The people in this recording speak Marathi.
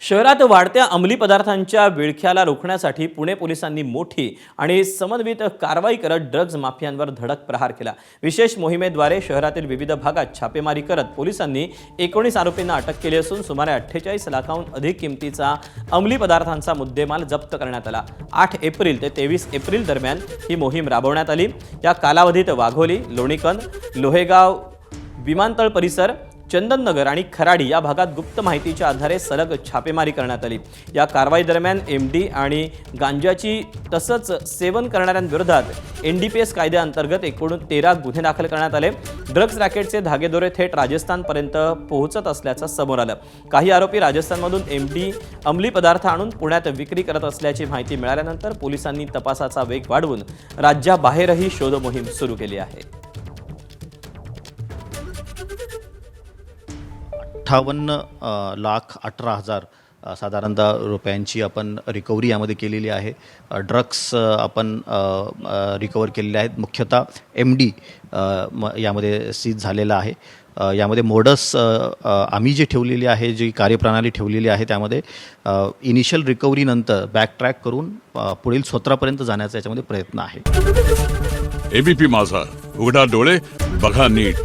शहरात वाढत्या अंमली पदार्थांच्या विळख्याला रोखण्यासाठी पुणे पोलिसांनी मोठी आणि समन्वित कारवाई करत ड्रग्ज माफियांवर धडक प्रहार केला। विशेष मोहिमेद्वारे शहरातील विविध भागात छापेमारी करत पोलिसांनी 19 आरोपींना अटक केली असून सुमारे 48 लाखांहून अधिक किमतीचा अंमली पदार्थांचा मुद्देमाल जप्त करण्यात आला। 8 एप्रिल ते 23 एप्रिल दरम्यान ही मोहीम राबवण्यात आली। या कालावधीत वाघोली, लोणीकंद, लोहेगाव, विमानतळ परिसर, चंदननगर आणि खराडी या भागात गुप्त माहितीच्या आधारे सलग छापेमारी करण्यात आली। या कारवाई दरम्यान एमडी आणि गांजाची तसंच सेवन करणाऱ्यांविरोधात एनडीपीएस कायद्याअंतर्गत एकूण 13 गुन्हे दाखल करण्यात आले। ड्रग्ज रॅकेटचे धागेदोरे थेट राजस्थानपर्यंत पोहोचत असल्याचं समोर आलं। काही आरोपी राजस्थानमधून एमडी अंमली पदार्थ आणून पुण्यात विक्री करत असल्याची माहिती मिळाल्यानंतर पोलिसांनी तपासाचा वेग वाढवून राज्याबाहेरही शोध मोहीम सुरू केली आहे। 58,18,000 साधारणतः रुपयांची आपण रिकव्हरी यामध्ये केलेली आहे। ड्रग्स आपण रिकवर केलेले आहेत। मुख्यतः एमडी यामध्ये सीज झालेला आहे। यामध्ये मोडस आम्ही जे ठेवलेली आहे, जी कार्यप्रणाली ठेवलेली आहे, त्यामध्ये इनिशियल रिकव्हरीनंतर बॅक ट्रॅक करून पुढील स्वतःपर्यंत जाण्याचा याच्यामध्ये प्रयत्न आहे। एबीपी माझा, उघडा डोळे बघा नीट।